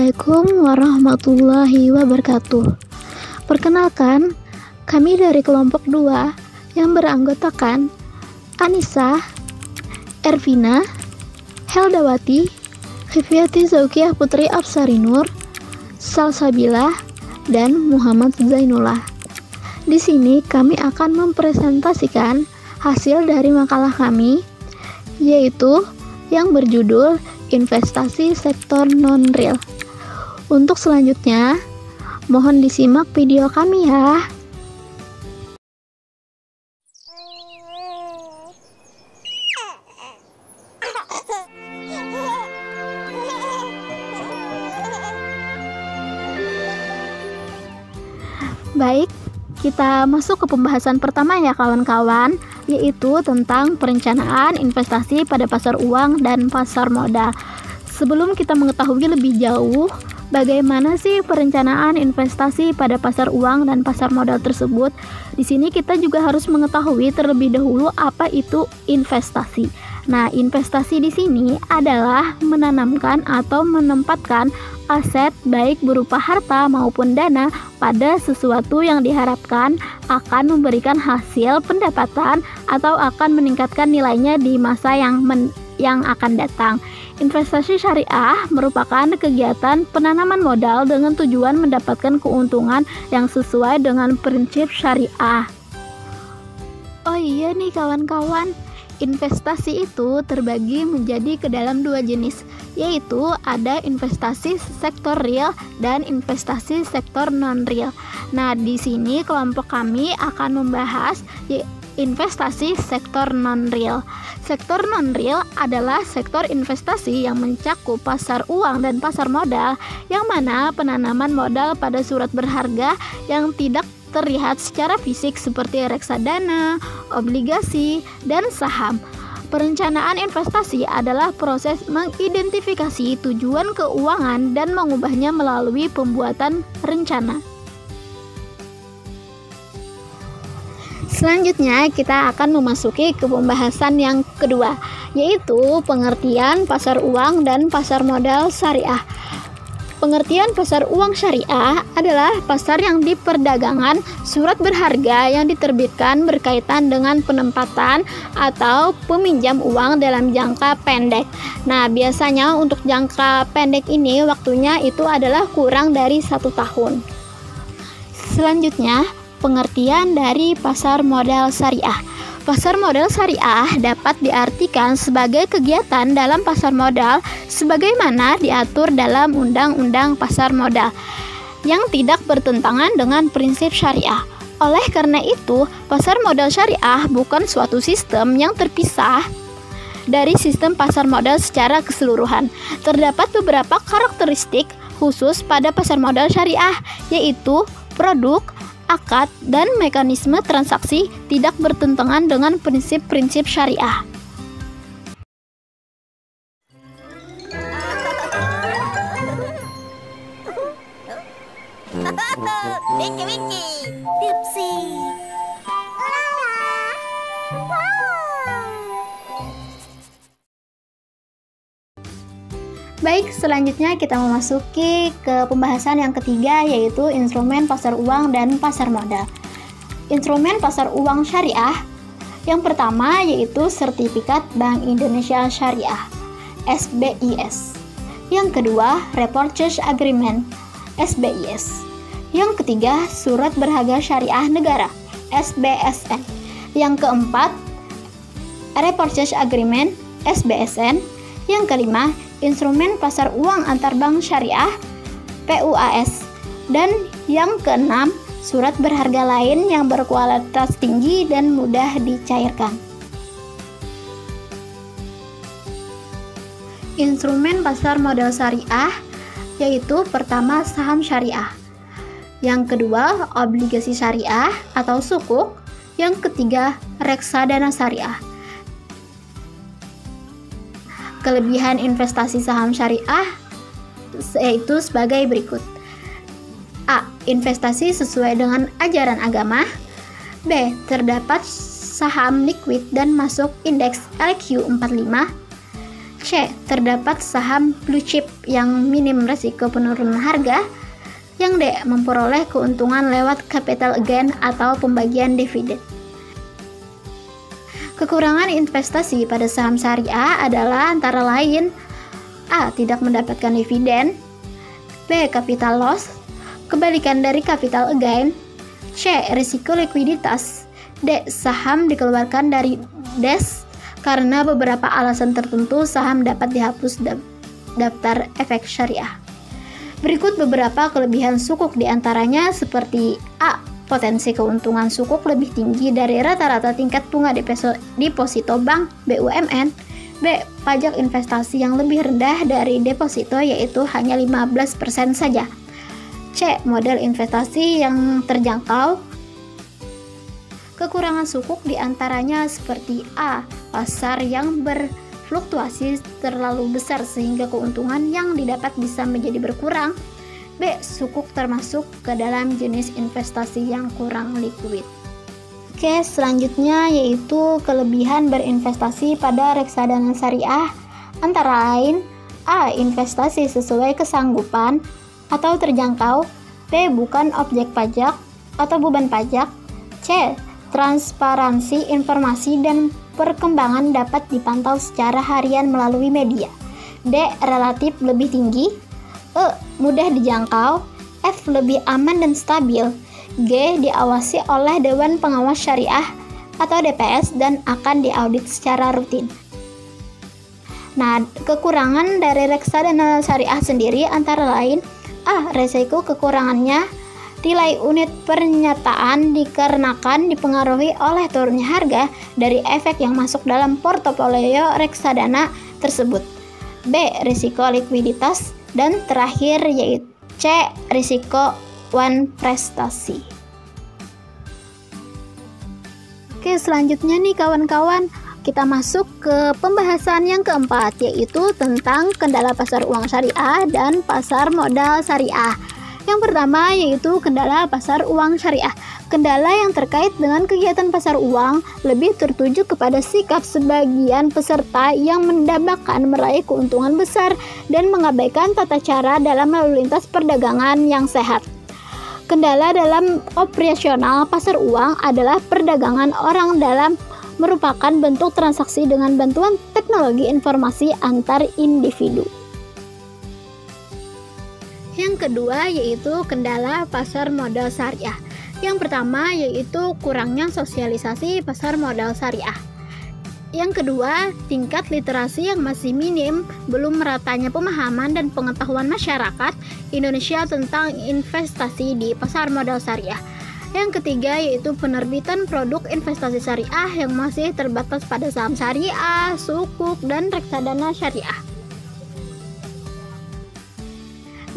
Assalamualaikum warahmatullahi wabarakatuh. Perkenalkan, kami dari kelompok 2 yang beranggotakan Anissa, Ervina, Heldawati, Khifyati Zaukiah Putri Absarinur, Salsabila, dan Muhammad Zainullah. Di sini kami akan mempresentasikan hasil dari makalah kami, yaitu yang berjudul Investasi Sektor Non-Real. Untuk selanjutnya, mohon disimak video kami ya. Baik, kita masuk ke pembahasan pertama ya kawan-kawan, yaitu tentang perencanaan investasi pada pasar uang dan pasar modal. Sebelum kita mengetahui lebih jauh bagaimana sih perencanaan investasi pada pasar uang dan pasar modal tersebut, di sini kita juga harus mengetahui terlebih dahulu apa itu investasi. Nah, investasi di sini adalah menanamkan atau menempatkan aset baik berupa harta maupun dana pada sesuatu yang diharapkan akan memberikan hasil pendapatan atau akan meningkatkan nilainya di masa yang akan datang. Investasi syariah merupakan kegiatan penanaman modal dengan tujuan mendapatkan keuntungan yang sesuai dengan prinsip syariah. Oh iya nih kawan-kawan, investasi itu terbagi menjadi ke dalam 2 jenis, yaitu ada investasi sektor real dan investasi sektor non-real. Nah, di sini kelompok kami akan membahas investasi sektor non-real. Sektor non-real adalah sektor investasi yang mencakup pasar uang dan pasar modal, yang mana penanaman modal pada surat berharga yang tidak terlihat secara fisik seperti reksadana, obligasi, dan saham. Perencanaan investasi adalah proses mengidentifikasi tujuan keuangan dan mengubahnya melalui pembuatan rencana. Selanjutnya kita akan memasuki ke pembahasan yang kedua, yaitu pengertian pasar uang dan pasar modal syariah. Pengertian pasar uang syariah adalah pasar yang diperdagangkan surat berharga yang diterbitkan berkaitan dengan penempatan atau peminjam uang dalam jangka pendek. Nah, biasanya untuk jangka pendek ini waktunya itu adalah kurang dari 1 tahun. Selanjutnya, pengertian dari pasar modal syariah. Pasar modal syariah dapat diartikan sebagai kegiatan dalam pasar modal sebagaimana diatur dalam Undang-Undang Pasar Modal yang tidak bertentangan dengan prinsip syariah. Oleh karena itu, pasar modal syariah bukan suatu sistem yang terpisah dari sistem pasar modal secara keseluruhan. Terdapat beberapa karakteristik khusus pada pasar modal syariah, yaitu produk, akad, dan mekanisme transaksi tidak bertentangan dengan prinsip-prinsip syariah. Wiki, Dipsy. Baik, selanjutnya kita memasuki ke pembahasan yang ketiga, yaitu instrumen pasar uang dan pasar modal. Instrumen pasar uang syariah yang pertama yaitu Sertifikat Bank Indonesia Syariah (SBIS). Yang kedua, Repurchase Agreement (SBIS). Yang ketiga, Surat Berharga Syariah Negara (SBSN). Yang keempat, Repurchase Agreement (SBSN). Yang kelima, Instrumen Pasar Uang Antar Bank Syariah (PUAS). Dan yang keenam, surat berharga lain yang berkualitas tinggi dan mudah dicairkan. Instrumen pasar modal syariah yaitu pertama saham syariah, yang kedua obligasi syariah atau sukuk, yang ketiga reksadana syariah. Kelebihan investasi saham syariah yaitu sebagai berikut. A. Investasi sesuai dengan ajaran agama. B. Terdapat saham liquid dan masuk indeks LQ45. C. Terdapat saham blue chip yang minim risiko penurunan harga. Yang D. Memperoleh keuntungan lewat capital gain atau pembagian dividen. Kekurangan investasi pada saham syariah adalah antara lain: A. Tidak mendapatkan dividen. B. Capital loss, kebalikan dari capital gain. C. Risiko likuiditas. D. Saham dikeluarkan dari DES karena beberapa alasan tertentu saham dapat dihapus daftar efek syariah. Berikut beberapa kelebihan sukuk diantaranya seperti: A. Potensi keuntungan sukuk lebih tinggi dari rata-rata tingkat bunga deposito bank BUMN. B. Pajak investasi yang lebih rendah dari deposito, yaitu hanya 15% saja. C. Model investasi yang terjangkau. Kekurangan sukuk diantaranya seperti: A. Pasar yang berfluktuasi terlalu besar sehingga keuntungan yang didapat bisa menjadi berkurang. B. Sukuk termasuk ke dalam jenis investasi yang kurang liquid. Oke, selanjutnya yaitu kelebihan berinvestasi pada reksadana syariah, antara lain: A. Investasi sesuai kesanggupan atau terjangkau. B. Bukan objek pajak atau beban pajak. C. Transparansi informasi dan perkembangan dapat dipantau secara harian melalui media. D. Relatif lebih tinggi. E. Mudah dijangkau. F. Lebih aman dan stabil. G. Diawasi oleh Dewan Pengawas Syariah atau DPS dan akan diaudit secara rutin. Nah, kekurangan dari reksadana syariah sendiri antara lain: A. Resiko kekurangannya: nilai unit pernyataan dikarenakan dipengaruhi oleh turunnya harga dari efek yang masuk dalam portofolio reksadana tersebut. B. Risiko likuiditas. Dan terakhir yaitu C. Risiko wan prestasi. Oke, selanjutnya nih kawan-kawan, kita masuk ke pembahasan yang keempat, yaitu tentang kendala pasar uang syariah dan pasar modal syariah. Yang pertama yaitu kendala pasar uang syariah. Kendala yang terkait dengan kegiatan pasar uang lebih tertuju kepada sikap sebagian peserta yang mendambakan meraih keuntungan besar dan mengabaikan tata cara dalam lalu lintas perdagangan yang sehat. Kendala dalam operasional pasar uang adalah perdagangan orang dalam merupakan bentuk transaksi dengan bantuan teknologi informasi antar individu. Yang kedua yaitu kendala pasar modal syariah. Yang pertama yaitu kurangnya sosialisasi pasar modal syariah. Yang kedua, tingkat literasi yang masih minim, belum meratanya pemahaman dan pengetahuan masyarakat Indonesia tentang investasi di pasar modal syariah. Yang ketiga yaitu penerbitan produk investasi syariah yang masih terbatas pada saham syariah, sukuk, dan reksadana syariah.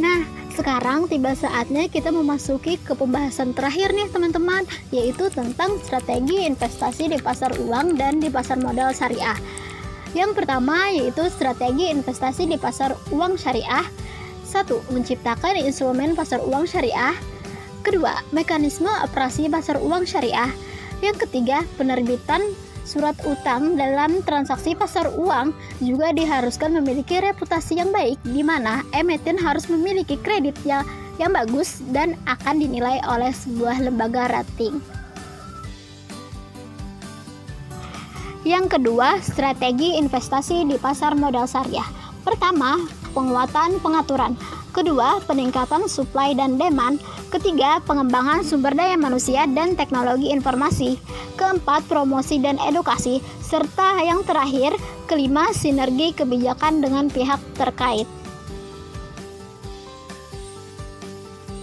Nah, sekarang tiba saatnya kita memasuki ke pembahasan terakhir nih teman-teman, yaitu tentang strategi investasi di pasar uang dan di pasar modal syariah. Yang pertama yaitu strategi investasi di pasar uang syariah. 1. Menciptakan instrumen pasar uang syariah. Kedua, mekanisme operasi pasar uang syariah. Yang ketiga, penerbitan surat utang dalam transaksi pasar uang juga diharuskan memiliki reputasi yang baik, di mana emiten harus memiliki kredit yang bagus dan akan dinilai oleh sebuah lembaga rating. Yang kedua, strategi investasi di pasar modal syariah. Pertama, penguatan pengaturan. Kedua, peningkatan supply dan demand. Ketiga, pengembangan sumber daya manusia dan teknologi informasi. Keempat, promosi dan edukasi. Serta yang terakhir, kelima, sinergi kebijakan dengan pihak terkait.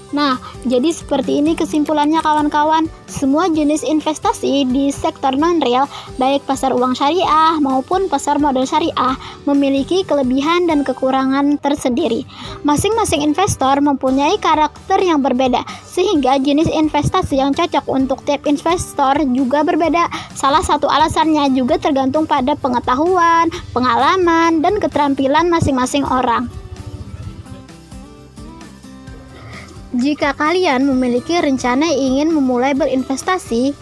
Nah, jadi seperti ini kesimpulannya kawan-kawan. Semua jenis investasi di sektor non-real, baik pasar uang syariah maupun pasar modal syariah, memiliki kelebihan dan kekurangan tersendiri. Masing-masing investor mempunyai karakter yang berbeda, sehingga jenis investasi yang cocok untuk tiap investor juga berbeda. Salah satu alasannya juga tergantung pada pengetahuan, pengalaman, dan keterampilan masing-masing orang. Jika kalian memiliki rencana ingin memulai berinvestasi,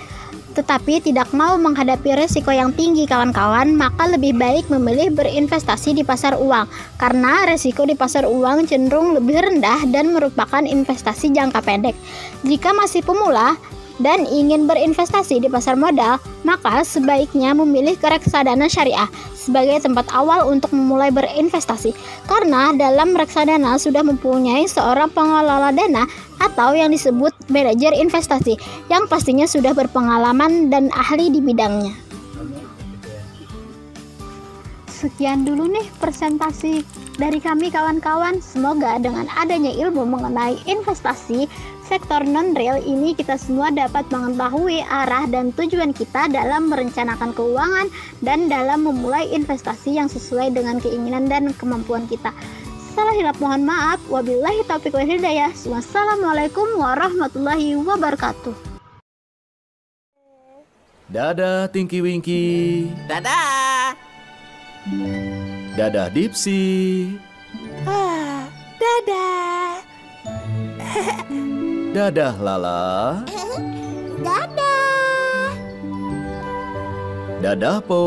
tetapi tidak mau menghadapi risiko yang tinggi kawan-kawan, maka lebih baik memilih berinvestasi di pasar uang karena risiko di pasar uang cenderung lebih rendah dan merupakan investasi jangka pendek. Jika masih pemula dan ingin berinvestasi di pasar modal, maka sebaiknya memilih reksadana syariah sebagai tempat awal untuk memulai berinvestasi karena dalam reksadana sudah mempunyai seorang pengelola dana atau yang disebut manajer investasi yang pastinya sudah berpengalaman dan ahli di bidangnya. Sekian dulu nih presentasi dari kami kawan-kawan. Semoga dengan adanya ilmu mengenai investasi sektor non-real ini kita semua dapat mengetahui arah dan tujuan kita dalam merencanakan keuangan dan dalam memulai investasi yang sesuai dengan keinginan dan kemampuan kita. Salah hilap mohon maaf. Wabillahi taufiq wal hidayah. Wassalamualaikum warahmatullahi wabarakatuh. Dadah Tinky Winky. Dadah. Dadah Dipsy. Dadah. Dadah Lala. Dadah. Dadah Po.